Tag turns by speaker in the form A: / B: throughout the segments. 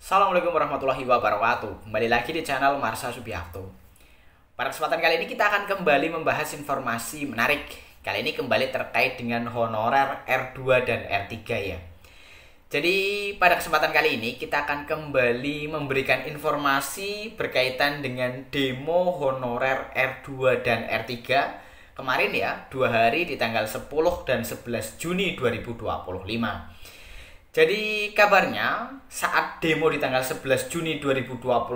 A: Assalamualaikum warahmatullahi wabarakatuh. Kembali lagi di channel Marsha Subiakto. Pada kesempatan kali ini kita akan kembali membahas informasi menarik. Kali ini kembali terkait dengan honorer R2 dan R3 ya. Jadi pada kesempatan kali ini kita akan kembali memberikan informasi berkaitan dengan demo honorer R2 dan R3 kemarin ya, 2 hari di tanggal 10 dan 11 Juni 2025. Jadi kabarnya saat demo di tanggal 11 Juni 2025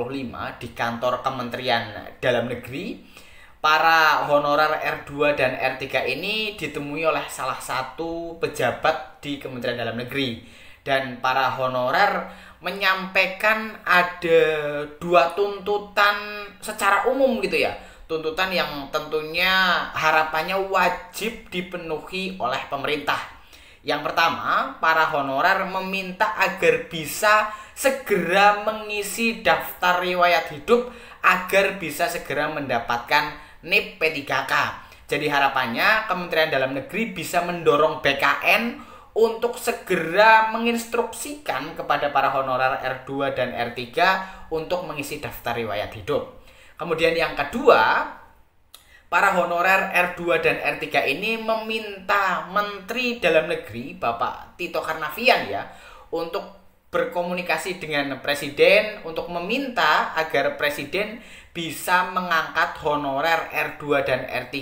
A: di kantor Kementerian Dalam Negeri, para honorer R2 dan R3 ini ditemui oleh salah satu pejabat di Kementerian Dalam Negeri. Dan para honorer menyampaikan ada dua tuntutan secara umum gitu ya. Tuntutan yang tentunya harapannya wajib dipenuhi oleh pemerintah. Yang pertama, para honorer meminta agar bisa segera mengisi daftar riwayat hidup agar bisa segera mendapatkan NIP P3K. Jadi harapannya Kementerian Dalam Negeri bisa mendorong BKN untuk segera menginstruksikan kepada para honorer R2 dan R3 untuk mengisi daftar riwayat hidup. Kemudian yang kedua, para honorer R2 dan R3 ini meminta Menteri Dalam Negeri Bapak Tito Karnavian ya untuk berkomunikasi dengan Presiden untuk meminta agar Presiden bisa mengangkat honorer R2 dan R3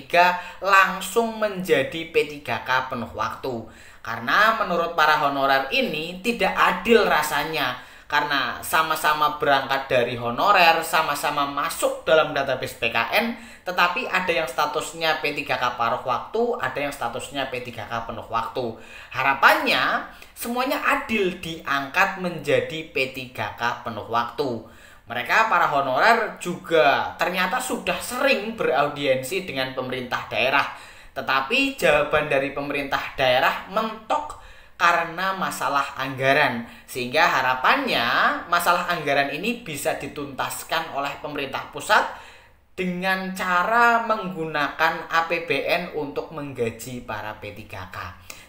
A: langsung menjadi P3K penuh waktu. Karena menurut para honorer ini tidak adil rasanya. Karena sama-sama berangkat dari honorer, sama-sama masuk dalam database PKN, tetapi ada yang statusnya P3K paruh waktu, ada yang statusnya P3K penuh waktu. Harapannya semuanya adil diangkat menjadi P3K penuh waktu. Mereka para honorer juga ternyata sudah sering beraudiensi dengan pemerintah daerah, tetapi jawaban dari pemerintah daerah mentok karena masalah anggaran, sehingga harapannya masalah anggaran ini bisa dituntaskan oleh pemerintah pusat dengan cara menggunakan APBN untuk menggaji para P3K.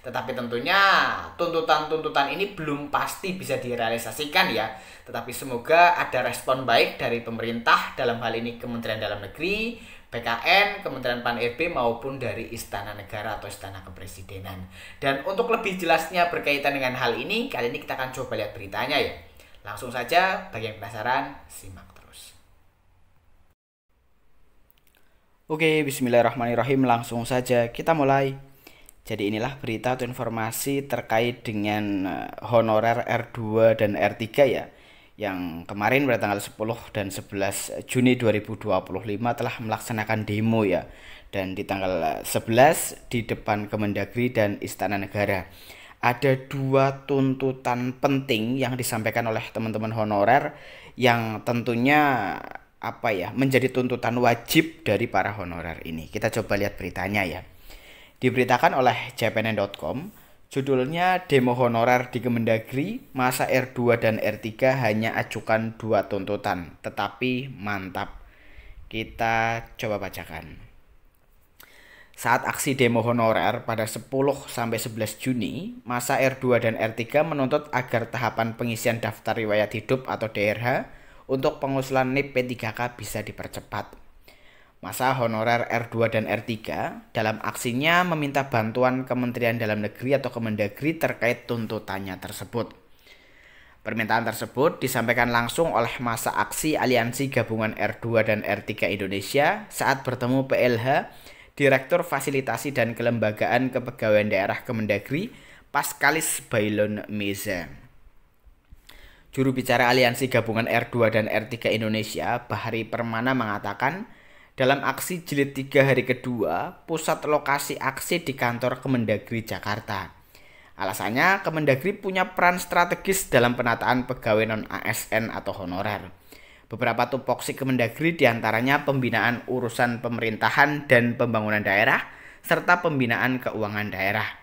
A: Tetapi tentunya tuntutan-tuntutan ini belum pasti bisa direalisasikan ya. Tetapi semoga ada respon baik dari pemerintah, dalam hal ini Kementerian Dalam Negeri, BKN, Kementerian Pan-RB maupun dari Istana Negara atau Istana Kepresidenan. Dan untuk lebih jelasnya berkaitan dengan hal ini, kali ini kita akan coba lihat beritanya ya. Langsung saja, bagi yang penasaran, simak terus. Oke, bismillahirrahmanirrahim, langsung saja kita mulai. Jadi inilah berita atau informasi terkait dengan honorer R2 dan R3 ya, yang kemarin pada tanggal 10 dan 11 Juni 2025 telah melaksanakan demo ya. Dan di tanggal 11 di depan Kemendagri dan Istana Negara. Ada dua tuntutan penting yang disampaikan oleh teman-teman honorer yang tentunya menjadi tuntutan wajib dari para honorer ini. Kita coba lihat beritanya ya. Diberitakan oleh cpn.com, judulnya demo honorer di Kemendagri, masa R2 dan R3 hanya ajukan dua tuntutan, tetapi mantap. Kita coba bacakan. Saat aksi demo honorer pada 10 sampai 11 Juni, masa R2 dan R3 menuntut agar tahapan pengisian daftar riwayat hidup atau DRH untuk pengusulan NIP P3K bisa dipercepat. Masa honorer R2 dan R3 dalam aksinya meminta bantuan Kementerian Dalam Negeri atau Kemendagri terkait tuntutannya tersebut. Permintaan tersebut disampaikan langsung oleh masa aksi Aliansi Gabungan R2 dan R3 Indonesia saat bertemu PLH, Direktur Fasilitasi dan Kelembagaan Kepegawaian Daerah Kemendagri, Paskalis Bailon Meza. Juru bicara Aliansi Gabungan R2 dan R3 Indonesia, Bahari Permana mengatakan, dalam aksi jilid 3 hari kedua, pusat lokasi aksi di kantor Kemendagri Jakarta. Alasannya, Kemendagri punya peran strategis dalam penataan pegawai non-ASN atau honorer. Beberapa tupoksi Kemendagri diantaranya pembinaan urusan pemerintahan dan pembangunan daerah, serta pembinaan keuangan daerah.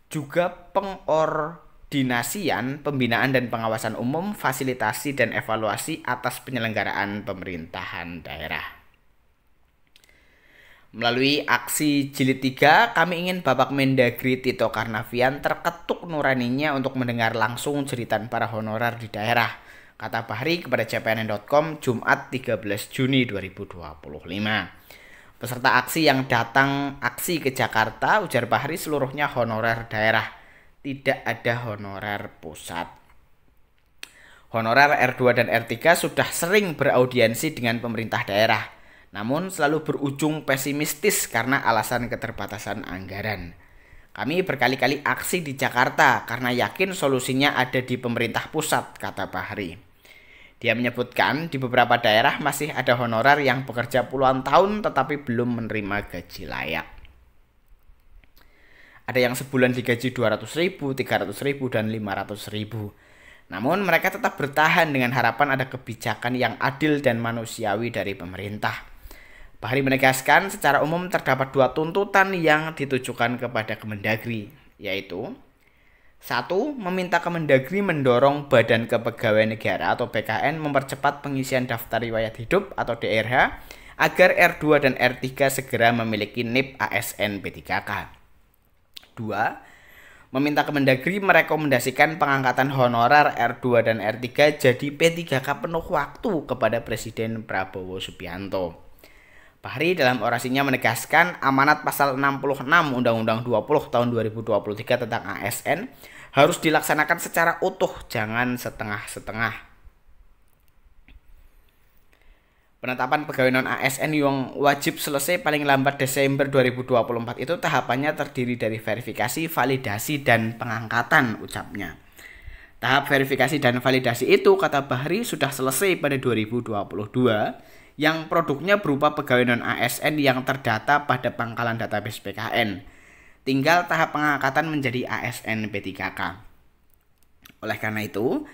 A: Juga pengordinasian, pembinaan dan pengawasan umum, fasilitasi dan evaluasi atas penyelenggaraan pemerintahan daerah. Melalui aksi jilid 3, kami ingin Bapak Mendagri Tito Karnavian terketuk nuraninya untuk mendengar langsung jeritan para honorer di daerah. kata Bahri kepada cpnn.com Jumat 13 Juni 2025. Peserta aksi yang datang aksi ke Jakarta, ujar Bahri, seluruhnya honorer daerah, tidak ada honorer pusat. Honorer R2 dan R3 sudah sering beraudiensi dengan pemerintah daerah, namun selalu berujung pesimistis karena alasan keterbatasan anggaran. Kami berkali-kali aksi di Jakarta karena yakin solusinya ada di pemerintah pusat, kata Bahri. Dia menyebutkan di beberapa daerah masih ada honorer yang bekerja puluhan tahun tetapi belum menerima gaji layak. Ada yang sebulan digaji 200.000, 300.000, dan 500.000. Namun mereka tetap bertahan dengan harapan ada kebijakan yang adil dan manusiawi dari pemerintah. Bahri menegaskan secara umum terdapat dua tuntutan yang ditujukan kepada Kemendagri, yaitu 1. Meminta Kemendagri mendorong Badan Kepegawaian Negara atau BKN mempercepat pengisian daftar riwayat hidup atau DRH agar R2 dan R3 segera memiliki NIP ASN P3K. 2. Meminta Kemendagri merekomendasikan pengangkatan honorer R2 dan R3 jadi P3K penuh waktu kepada Presiden Prabowo Subianto. Bahri dalam orasinya menegaskan amanat pasal 66 Undang-Undang 20 tahun 2023 tentang ASN harus dilaksanakan secara utuh, jangan setengah-setengah. Penetapan pegawai non-ASN yang wajib selesai paling lambat Desember 2024 itu tahapannya terdiri dari verifikasi, validasi, dan pengangkatan, ucapnya. Tahap verifikasi dan validasi itu, kata Bahri, sudah selesai pada 2022, yang produknya berupa pegawai non-ASN yang terdata pada pangkalan database PKN. Tinggal tahap pengangkatan menjadi ASN P3K. Oleh karena itu,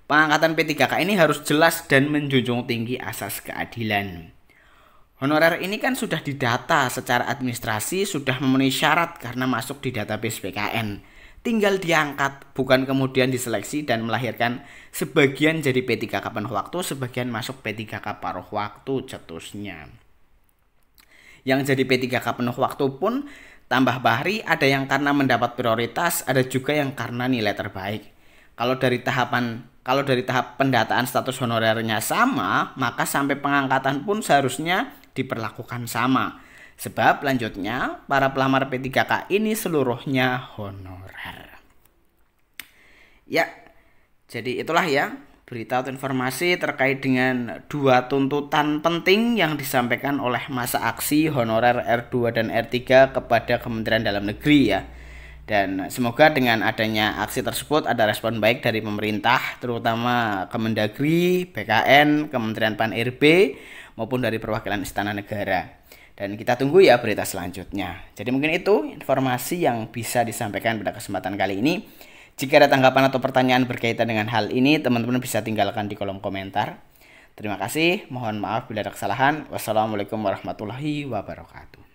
A: pengangkatan P3K ini harus jelas dan menjunjung tinggi asas keadilan. Honorer ini kan sudah didata secara administrasi, sudah memenuhi syarat karena masuk di database PKN. Tinggal diangkat, bukan kemudian diseleksi dan melahirkan sebagian jadi P3K penuh waktu, sebagian masuk P3K paruh waktu, cetusnya. Yang jadi P3K penuh waktu pun, tambah Bahri, ada yang karena mendapat prioritas, ada juga yang karena nilai terbaik. Kalau dari tahap pendataan status honorernya sama, maka sampai pengangkatan pun seharusnya diperlakukan sama. Sebab lanjutnya, para pelamar P3K ini seluruhnya honorer. Ya, jadi itulah ya berita atau informasi terkait dengan dua tuntutan penting yang disampaikan oleh masa aksi honorer R2 dan R3 kepada Kementerian Dalam Negeri ya. Dan semoga dengan adanya aksi tersebut ada respon baik dari pemerintah, terutama Kemendagri, BKN, Kementerian Pan-RB, maupun dari perwakilan Istana Negara. Dan kita tunggu ya berita selanjutnya. Jadi mungkin itu informasi yang bisa disampaikan pada kesempatan kali ini. Jika ada tanggapan atau pertanyaan berkaitan dengan hal ini, teman-teman bisa tinggalkan di kolom komentar. Terima kasih, mohon maaf bila ada kesalahan. Wassalamualaikum warahmatullahi wabarakatuh.